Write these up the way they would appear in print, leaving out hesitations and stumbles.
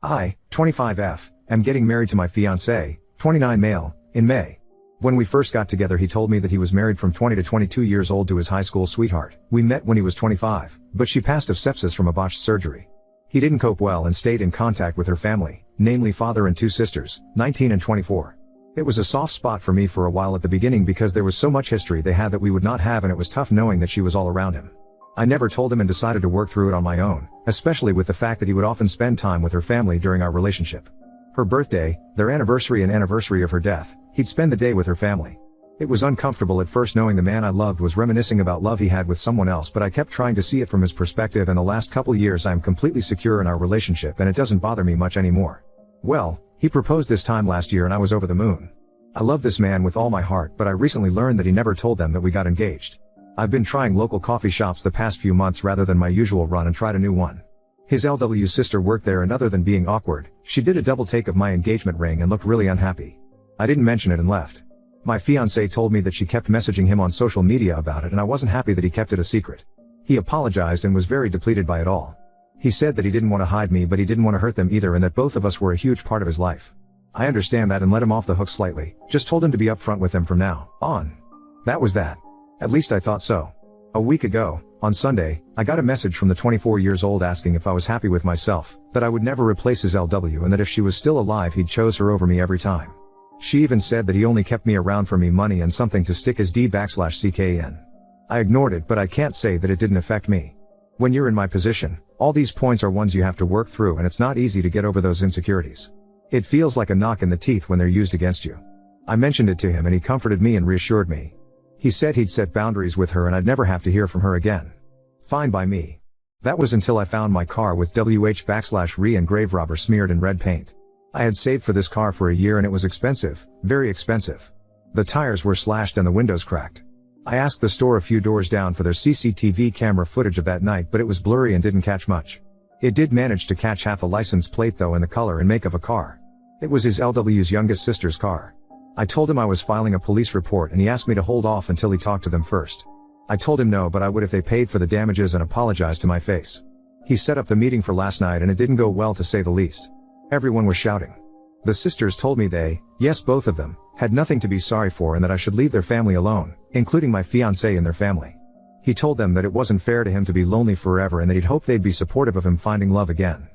I, 25F, am getting married to my fiancé, 29 male, in May. When we first got together he told me that he was married from 20 to 22 years old to his high school sweetheart. We met when he was 25, but she passed of sepsis from a botched surgery. He didn't cope well and stayed in contact with her family, namely father and two sisters, 19 and 24. It was a soft spot for me for a while at the beginning because there was so much history they had that we would not have, and it was tough knowing that she was all around him. I never told him and decided to work through it on my own, especially with the fact that he would often spend time with her family during our relationship. Her birthday, their anniversary and anniversary of her death, he'd spend the day with her family. It was uncomfortable at first knowing the man I loved was reminiscing about love he had with someone else, but I kept trying to see it from his perspective, and the last couple years I am completely secure in our relationship and it doesn't bother me much anymore. Well, he proposed this time last year and I was over the moon. I love this man with all my heart, but I recently learned that he never told them that we got engaged. I've been trying local coffee shops the past few months rather than my usual run and tried a new one. His LW sister worked there, and other than being awkward, she did a double take of my engagement ring and looked really unhappy. I didn't mention it and left. My fiancé told me that she kept messaging him on social media about it and I wasn't happy that he kept it a secret. He apologized and was very depleted by it all. He said that he didn't want to hide me, but he didn't want to hurt them either, and that both of us were a huge part of his life. I understand that and let him off the hook slightly, just told him to be upfront with them from now on. That was that. At least I thought so. A week ago, on Sunday, I got a message from the 24 years old asking if I was happy with myself, that I would never replace his LW, and that if she was still alive he'd chose her over me every time. She even said that he only kept me around for me money and something to stick his D/CKN. I ignored it, but I can't say that it didn't affect me. When you're in my position, all these points are ones you have to work through, and it's not easy to get over those insecurities. It feels like a knock in the teeth when they're used against you. I mentioned it to him and he comforted me and reassured me. He said he'd set boundaries with her and I'd never have to hear from her again. Fine by me. That was until I found my car with WH/re and grave robber smeared in red paint. I had saved for this car for a year and it was expensive, very expensive. The tires were slashed and the windows cracked. I asked the store a few doors down for their CCTV camera footage of that night, but it was blurry and didn't catch much. It did manage to catch half a license plate though, and the color and make of a car. It was his LW's youngest sister's car. I told him I was filing a police report and he asked me to hold off until he talked to them first. I told him no, but I would if they paid for the damages, and apologized to my face. He set up the meeting for last night and it didn't go well, to say the least. Everyone was shouting. The sisters told me they, yes both of them, had nothing to be sorry for and that I should leave their family alone, including my fiancé and their family. He told them that it wasn't fair to him to be lonely forever and that he'd hope they'd be supportive of him finding love again.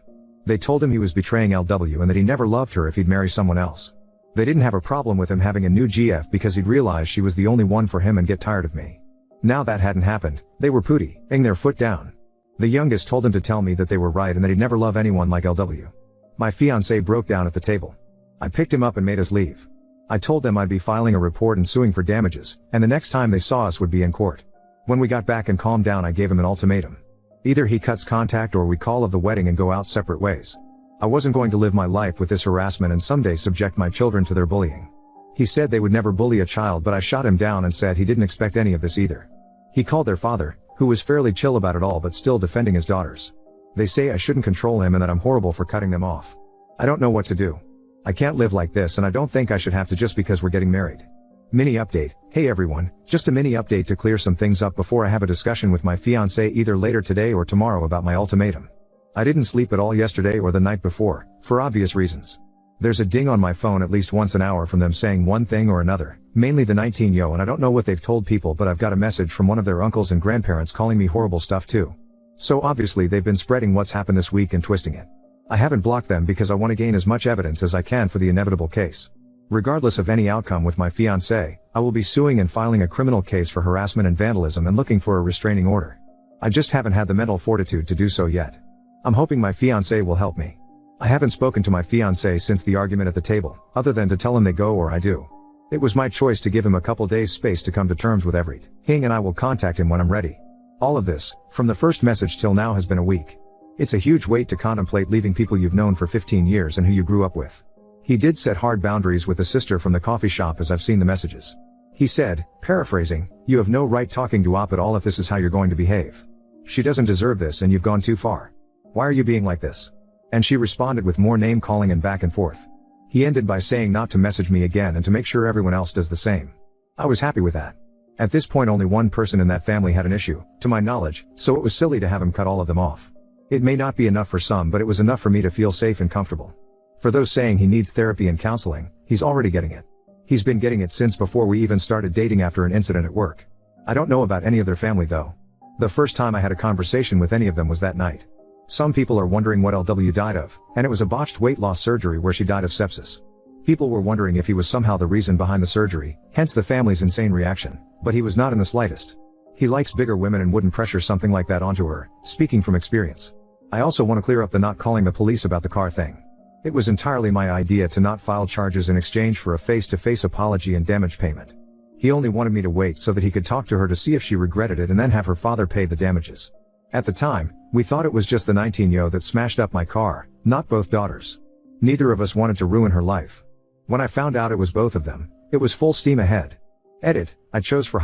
They told him he was betraying LW and that he never loved her if he'd marry someone else. They didn't have a problem with him having a new GF because he'd realized she was the only one for him and get tired of me. Now that hadn't happened, they were putting their foot down. The youngest told him to tell me that they were right and that he'd never love anyone like LW. My fiancé broke down at the table. I picked him up and made us leave. I told them I'd be filing a report and suing for damages, and the next time they saw us would be in court. When we got back and calmed down I gave him an ultimatum. Either he cuts contact or we call off the wedding and go out separate ways. I wasn't going to live my life with this harassment and someday subject my children to their bullying. He said they would never bully a child, but I shot him down and said he didn't expect any of this either. He called their father, who was fairly chill about it all but still defending his daughters. They say I shouldn't control him and that I'm horrible for cutting them off. I don't know what to do. I can't live like this and I don't think I should have to just because we're getting married. Mini update. Hey everyone, just a mini update to clear some things up before I have a discussion with my fiancé either later today or tomorrow about my ultimatum. I didn't sleep at all yesterday or the night before, for obvious reasons. There's a ding on my phone at least once an hour from them saying one thing or another, mainly the 19-yo, and I don't know what they've told people, but I've got a message from one of their uncles and grandparents calling me horrible stuff too. So obviously they've been spreading what's happened this week and twisting it. I haven't blocked them because I want to gain as much evidence as I can for the inevitable case. Regardless of any outcome with my fiancé, I will be suing and filing a criminal case for harassment and vandalism and looking for a restraining order. I just haven't had the mental fortitude to do so yet. I'm hoping my fiancé will help me. I haven't spoken to my fiancé since the argument at the table, other than to tell him they go or I do. It was my choice to give him a couple days space to come to terms with everything, and I will contact him when I'm ready. All of this, from the first message till now, has been a week. It's a huge weight to contemplate leaving people you've known for 15 years and who you grew up with. He did set hard boundaries with the sister from the coffee shop, as I've seen the messages. He said, paraphrasing, "You have no right talking to Op at all if this is how you're going to behave. She doesn't deserve this and you've gone too far. Why are you being like this?" And she responded with more name calling and back and forth. He ended by saying not to message me again and to make sure everyone else does the same. I was happy with that. At this point only one person in that family had an issue, to my knowledge, so it was silly to have him cut all of them off. It may not be enough for some, but it was enough for me to feel safe and comfortable. For those saying he needs therapy and counseling, he's already getting it. He's been getting it since before we even started dating after an incident at work. I don't know about any of their family though. The first time I had a conversation with any of them was that night. Some people are wondering what LW died of, and it was a botched weight loss surgery where she died of sepsis. People were wondering if he was somehow the reason behind the surgery, hence the family's insane reaction, but he was not in the slightest. He likes bigger women and wouldn't pressure something like that onto her, speaking from experience. I also want to clear up the not calling the police about the car thing. It was entirely my idea to not file charges in exchange for a face-to-face apology and damage payment. He only wanted me to wait so that he could talk to her to see if she regretted it and then have her father pay the damages. At the time, we thought it was just the 19-year-old that smashed up my car, not both daughters. Neither of us wanted to ruin her life. When I found out it was both of them, it was full steam ahead. Edit, I chose for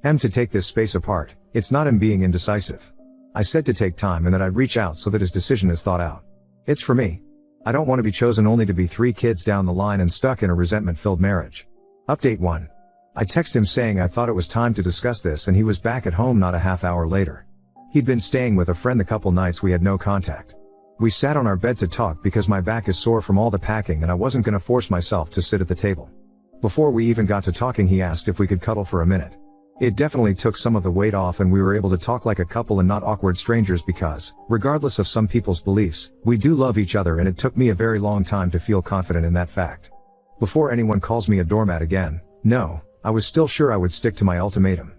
him to take this space apart. It's not him being indecisive. I said to take time and that I'd reach out so that his decision is thought out. It's for me. I don't want to be chosen only to be 3 kids down the line and stuck in a resentment-filled marriage. Update 1. I texted him saying I thought it was time to discuss this and he was back at home not a half hour later. He'd been staying with a friend the couple nights we had no contact. We sat on our bed to talk because my back is sore from all the packing and I wasn't gonna force myself to sit at the table. Before we even got to talking he asked if we could cuddle for a minute. It definitely took some of the weight off and we were able to talk like a couple and not awkward strangers because, regardless of some people's beliefs, we do love each other and it took me a very long time to feel confident in that fact. Before anyone calls me a doormat again, no, I was still sure I would stick to my ultimatum.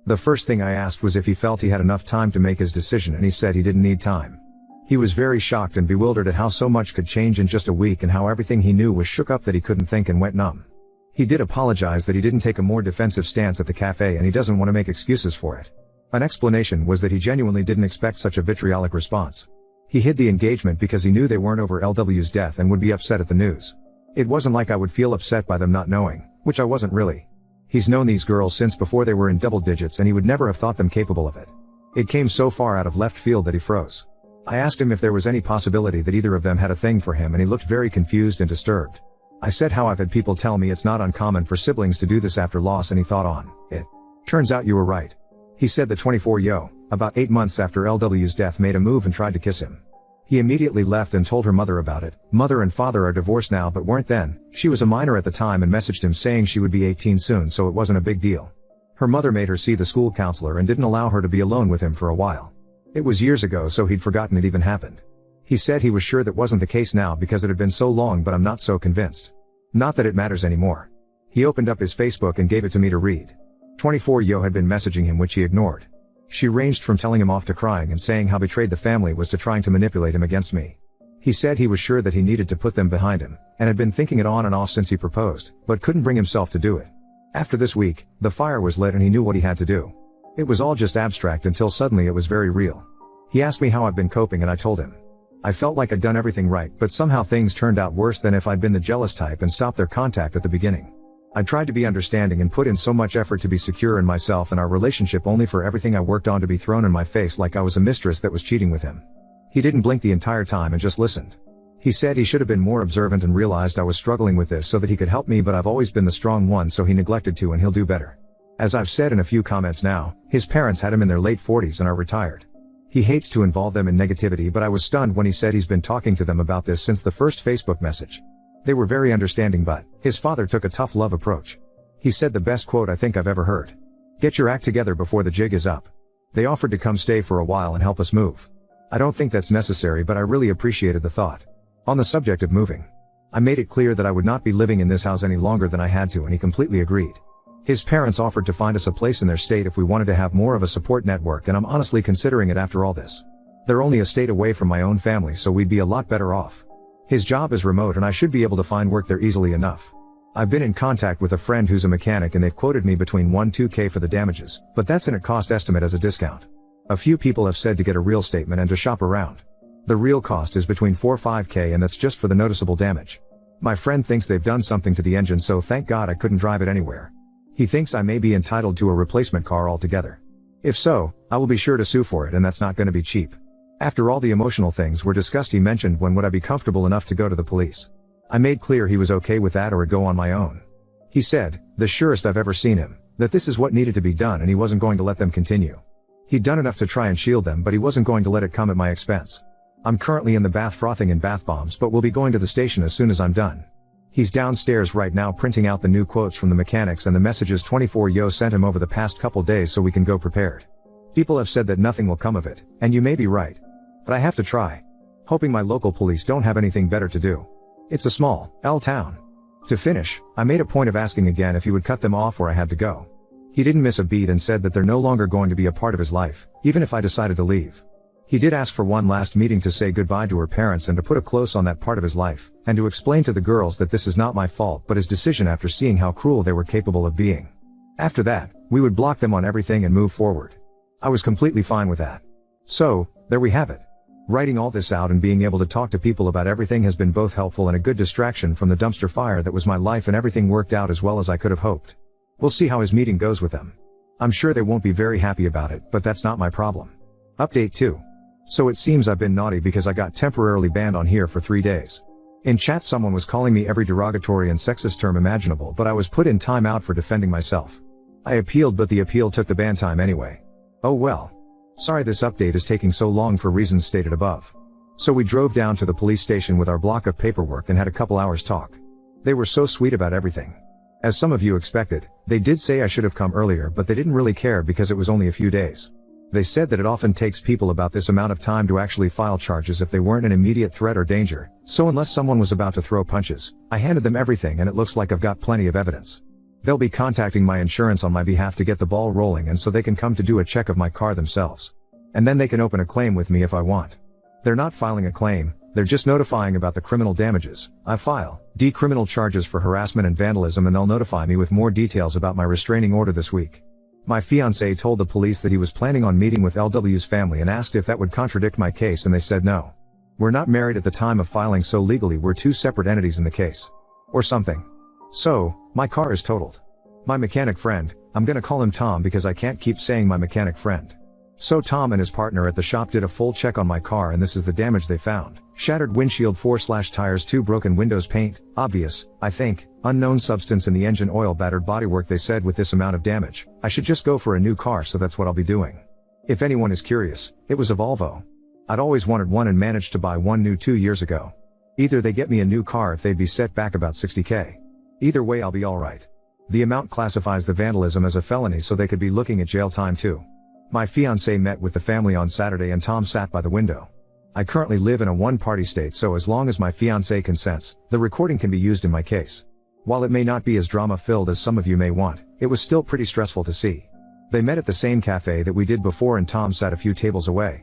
The first thing I asked was if he felt he had enough time to make his decision and he said he didn't need time. He was very shocked and bewildered at how so much could change in just a week and how everything he knew was shook up that he couldn't think and went numb. He did apologize that he didn't take a more defensive stance at the cafe and he doesn't want to make excuses for it. An explanation was that he genuinely didn't expect such a vitriolic response. He hid the engagement because he knew they weren't over LW's death and would be upset at the news. It wasn't like I would feel upset by them not knowing, which I wasn't really. He's known these girls since before they were in double digits and he would never have thought them capable of it. It came so far out of left field that he froze. I asked him if there was any possibility that either of them had a thing for him and he looked very confused and disturbed. I said how I've had people tell me it's not uncommon for siblings to do this after loss and he thought on it. Turns out you were right. He said the 24-year-old, about 8 months after LW's death made a move and tried to kiss him. He immediately left and told her mother about it. Mother and father are divorced now but weren't then. She was a minor at the time and messaged him saying she would be 18 soon so it wasn't a big deal. Her mother made her see the school counselor and didn't allow her to be alone with him for a while. It was years ago so he'd forgotten it even happened. He said he was sure that wasn't the case now because it had been so long but I'm not so convinced. Not that it matters anymore. He opened up his Facebook and gave it to me to read. 24-year-old had been messaging him which he ignored. She ranged from telling him off to crying and saying how betrayed the family was to trying to manipulate him against me. He said he was sure that he needed to put them behind him, and had been thinking it on and off since he proposed, but couldn't bring himself to do it. After this week, the fire was lit and he knew what he had to do. It was all just abstract until suddenly it was very real. He asked me how I've been coping and I told him. I felt like I'd done everything right but somehow things turned out worse than if I'd been the jealous type and stopped their contact at the beginning. I tried to be understanding and put in so much effort to be secure in myself and our relationship only for everything I worked on to be thrown in my face like I was a mistress that was cheating with him. He didn't blink the entire time and just listened. He said he should have been more observant and realized I was struggling with this so that he could help me but I've always been the strong one so he neglected to and he'll do better. As I've said in a few comments now, his parents had him in their late 40s and are retired. He hates to involve them in negativity but I was stunned when he said he's been talking to them about this since the first Facebook message. They were very understanding but his father took a tough love approach. He said the best quote I think I've ever heard. Get your act together before the jig is up. They offered to come stay for a while and help us move. I don't think that's necessary but I really appreciated the thought. On the subject of moving. I made it clear that I would not be living in this house any longer than I had to and he completely agreed. His parents offered to find us a place in their state if we wanted to have more of a support network and I'm honestly considering it after all this. They're only a state away from my own family so we'd be a lot better off. His job is remote and I should be able to find work there easily enough. I've been in contact with a friend who's a mechanic and they've quoted me between 1-2K for the damages, but that's in a cost estimate as a discount. A few people have said to get a real statement and to shop around. The real cost is between 4-5K and that's just for the noticeable damage. My friend thinks they've done something to the engine so thank God I couldn't drive it anywhere. He thinks I may be entitled to a replacement car altogether. If so, I will be sure to sue for it and that's not going to be cheap. After all the emotional things were discussed he mentioned when would I be comfortable enough to go to the police. I made clear he was okay with that or I'd go on my own. He said, the surest I've ever seen him, that this is what needed to be done and he wasn't going to let them continue. He'd done enough to try and shield them but he wasn't going to let it come at my expense. I'm currently in the bath frothing in bath bombs, but will be going to the station as soon as I'm done. He's downstairs right now printing out the new quotes from the mechanics and the messages 24yo sent him over the past couple days so we can go prepared. People have said that nothing will come of it, and you may be right. But I have to try. Hoping my local police don't have anything better to do. It's a small town. To finish, I made a point of asking again if he would cut them off where I had to go. He didn't miss a beat and said that they're no longer going to be a part of his life, even if I decided to leave. He did ask for one last meeting to say goodbye to her parents and to put a close on that part of his life, and to explain to the girls that this is not my fault but his decision after seeing how cruel they were capable of being. After that, we would block them on everything and move forward. I was completely fine with that. So, there we have it. Writing all this out and being able to talk to people about everything has been both helpful and a good distraction from the dumpster fire that was my life, and everything worked out as well as I could have hoped. We'll see how his meeting goes with them. I'm sure they won't be very happy about it, but that's not my problem. Update 2. So it seems I've been naughty because I got temporarily banned on here for 3 days. In chat someone was calling me every derogatory and sexist term imaginable, but I was put in timeout for defending myself. I appealed, but the appeal took the ban time anyway. Oh well. Sorry this update is taking so long for reasons stated above. So we drove down to the police station with our block of paperwork and had a couple hours talk. They were so sweet about everything. As some of you expected, they did say I should have come earlier, but they didn't really care because it was only a few days. They said that it often takes people about this amount of time to actually file charges if they weren't an immediate threat or danger, so unless someone was about to throw punches, I handed them everything and it looks like I've got plenty of evidence. They'll be contacting my insurance on my behalf to get the ball rolling, and so they can come to do a check of my car themselves. And then they can open a claim with me if I want. They're not filing a claim, they're just notifying about the criminal damages. I file criminal charges for harassment and vandalism, and they'll notify me with more details about my restraining order this week. My fiancé told the police that he was planning on meeting with LW's family and asked if that would contradict my case, and they said no. We're not married at the time of filing, so legally we're two separate entities in the case. Or something. So, my car is totaled. My mechanic friend, I'm gonna call him Tom because I can't keep saying my mechanic friend. So Tom and his partner at the shop did a full check on my car, and this is the damage they found. Shattered windshield, 4/tires, 2 broken windows, paint, obvious, I think, unknown substance in the engine oil, battered bodywork. They said with this amount of damage, I should just go for a new car, so that's what I'll be doing. If anyone is curious, it was a Volvo. I'd always wanted one and managed to buy one new 2 years ago. Either they get me a new car if they'd be set back about 60k. Either way I'll be alright. The amount classifies the vandalism as a felony, so they could be looking at jail time too. My fiancé met with the family on Saturday and Tom sat by the window. I currently live in a one-party state, so as long as my fiancé consents, the recording can be used in my case. While it may not be as drama-filled as some of you may want, it was still pretty stressful to see. They met at the same cafe that we did before, and Tom sat a few tables away.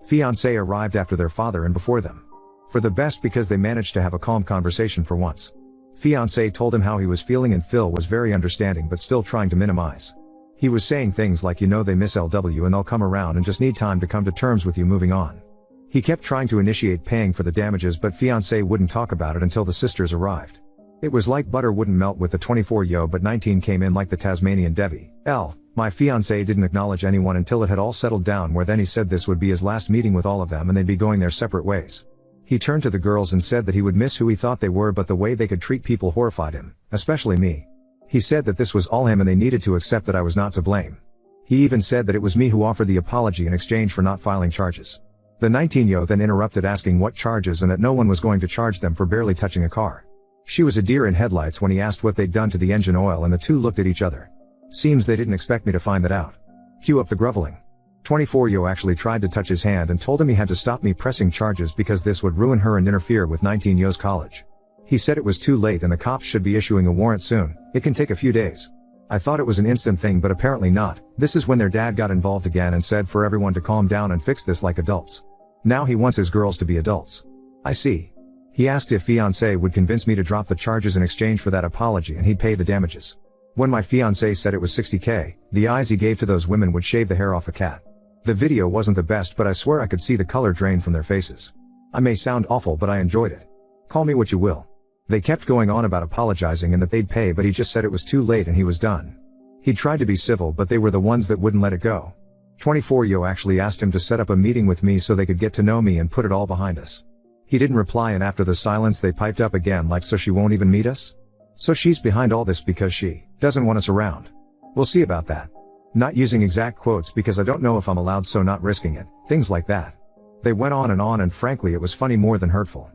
Fiancé arrived after their father and before them. For the best, because they managed to have a calm conversation for once. Fiancé told him how he was feeling, and Phil was very understanding but still trying to minimize. He was saying things like, you know, they miss LW and they'll come around and just need time to come to terms with you moving on. He kept trying to initiate paying for the damages, but fiancé wouldn't talk about it until the sisters arrived. It was like butter wouldn't melt with the 24yo, but 19 came in like the Tasmanian Devi. My fiancé didn't acknowledge anyone until it had all settled down, where then he said this would be his last meeting with all of them and they'd be going their separate ways. He turned to the girls and said that he would miss who he thought they were, but the way they could treat people horrified him, especially me. He said that this was all him and they needed to accept that I was not to blame. He even said that it was me who offered the apology in exchange for not filing charges. The 19yo then interrupted asking what charges, and that no one was going to charge them for barely touching a car. She was a deer in headlights when he asked what they'd done to the engine oil, and the two looked at each other. Seems they didn't expect me to find that out. Cue up the groveling. 24yo actually tried to touch his hand and told him he had to stop me pressing charges because this would ruin her and interfere with 19yo's college. He said it was too late and the cops should be issuing a warrant soon. It can take a few days. I thought it was an instant thing, but apparently not. This is when their dad got involved again and said for everyone to calm down and fix this like adults. Now he wants his girls to be adults. I see. He asked if fiancé would convince me to drop the charges in exchange for that apology and he'd pay the damages. When my fiancé said it was 60k, the eyes he gave to those women would shave the hair off a cat. The video wasn't the best, but I swear I could see the color drain from their faces. I may sound awful, but I enjoyed it. Call me what you will. They kept going on about apologizing and that they'd pay, but he just said it was too late and he was done. He tried to be civil, but they were the ones that wouldn't let it go. 24yo actually asked him to set up a meeting with me so they could get to know me and put it all behind us. He didn't reply, and after the silence they piped up again like, so she won't even meet us? So she's behind all this because she doesn't want us around. We'll see about that. Not using exact quotes because I don't know if I'm allowed, so not risking it. Things like that. They went on and frankly it was funny more than hurtful.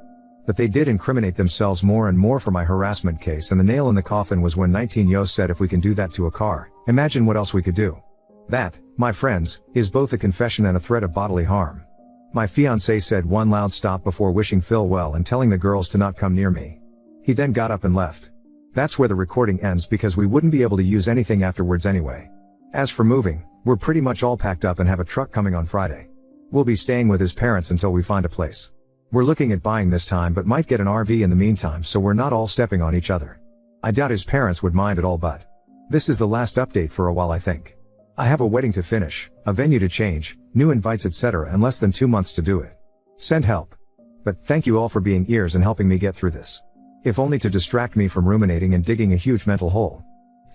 But they did incriminate themselves more and more for my harassment case, and the nail in the coffin was when 19 said if we can do that to a car, imagine what else we could do. That, my friends, is both a confession and a threat of bodily harm. My fiancé said one loud stop before wishing Phil well and telling the girls to not come near me. He then got up and left. That's where the recording ends because we wouldn't be able to use anything afterwards anyway. As for moving, we're pretty much all packed up and have a truck coming on Friday. We'll be staying with his parents until we find a place. We're looking at buying this time but might get an RV in the meantime so we're not all stepping on each other. I doubt his parents would mind at all, but this is the last update for a while I think. I have a wedding to finish, a venue to change, new invites etc. and less than 2 months to do it. Send help. But thank you all for being ears and helping me get through this. If only to distract me from ruminating and digging a huge mental hole.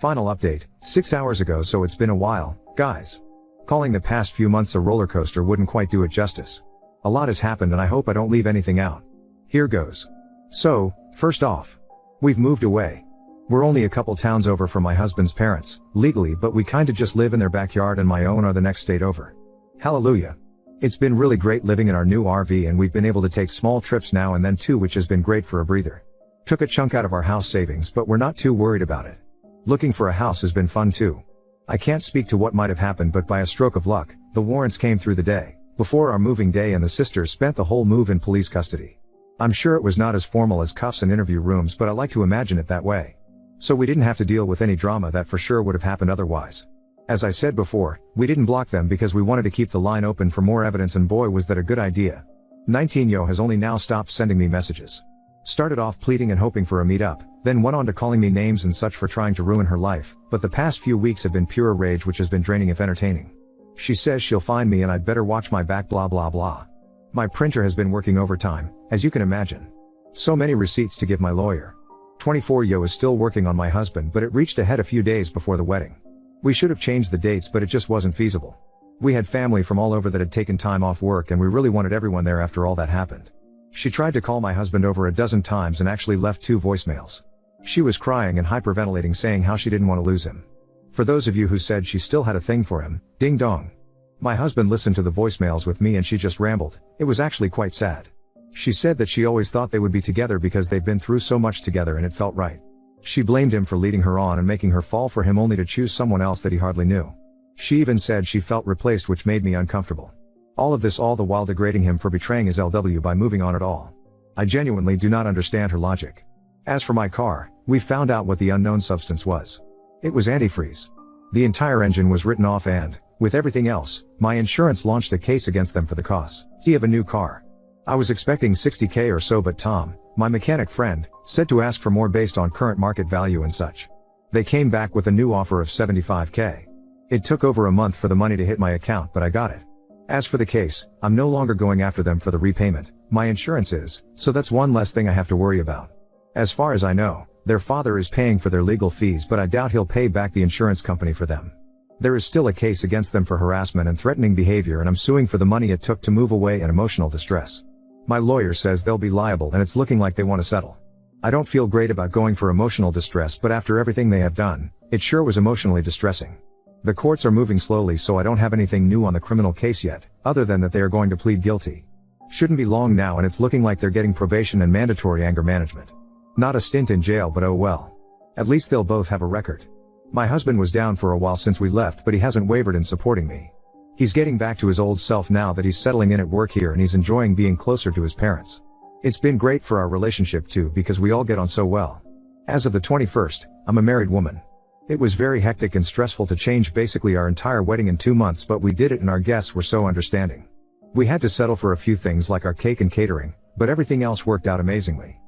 Final update, 6 hours ago, so it's been a while, guys. Calling the past few months a roller coaster wouldn't quite do it justice. A lot has happened and I hope I don't leave anything out. Here goes. So, first off, we've moved away. We're only a couple towns over from my husband's parents, legally, but we kinda just live in their backyard and my own are the next state over. Hallelujah. It's been really great living in our new RV and we've been able to take small trips now and then too, which has been great for a breather. Took a chunk out of our house savings but we're not too worried about it. Looking for a house has been fun too. I can't speak to what might have happened but by a stroke of luck, the warrants came through the day before our moving day and the sisters spent the whole move in police custody. I'm sure it was not as formal as cuffs and interview rooms but I like to imagine it that way. So we didn't have to deal with any drama that for sure would have happened otherwise. As I said before, we didn't block them because we wanted to keep the line open for more evidence and boy was that a good idea. 19 has only now stopped sending me messages. Started off pleading and hoping for a meet-up, then went on to calling me names and such for trying to ruin her life, but the past few weeks have been pure rage which has been draining if entertaining. She says she'll find me and I'd better watch my back blah blah blah. My printer has been working overtime, as you can imagine. So many receipts to give my lawyer. 24 is still working on my husband but it reached a head a few days before the wedding. We should have changed the dates but it just wasn't feasible. We had family from all over that had taken time off work and we really wanted everyone there after all that happened. She tried to call my husband over a dozen times and actually left 2 voicemails. She was crying and hyperventilating saying how she didn't want to lose him. For those of you who said she still had a thing for him, ding dong. My husband listened to the voicemails with me and she just rambled. It was actually quite sad. She said that she always thought they would be together because they've been through so much together and it felt right. She blamed him for leading her on and making her fall for him only to choose someone else that he hardly knew. She even said she felt replaced, which made me uncomfortable. All of this all the while degrading him for betraying his LW by moving on at all. I genuinely do not understand her logic. As for my car, we found out what the unknown substance was. It was antifreeze. The entire engine was written off and, with everything else, my insurance launched a case against them for the cost of a new car. I was expecting $60,000 or so but Tom, my mechanic friend, said to ask for more based on current market value and such. They came back with a new offer of $75,000. It took over a month for the money to hit my account but I got it. As for the case, I'm no longer going after them for the repayment, my insurance is, so that's one less thing I have to worry about. As far as I know, their father is paying for their legal fees but I doubt he'll pay back the insurance company for them. There is still a case against them for harassment and threatening behavior and I'm suing for the money it took to move away and emotional distress. My lawyer says they'll be liable and it's looking like they want to settle. I don't feel great about going for emotional distress but after everything they have done, it sure was emotionally distressing. The courts are moving slowly so I don't have anything new on the criminal case yet, other than that they are going to plead guilty. Shouldn't be long now and it's looking like they're getting probation and mandatory anger management. Not a stint in jail but oh well. At least they'll both have a record. My husband was down for a while since we left but he hasn't wavered in supporting me. He's getting back to his old self now that he's settling in at work here and he's enjoying being closer to his parents. It's been great for our relationship too because we all get on so well. As of the 21st, I'm a married woman. It was very hectic and stressful to change basically our entire wedding in 2 months but we did it and our guests were so understanding. We had to settle for a few things like our cake and catering, but everything else worked out amazingly.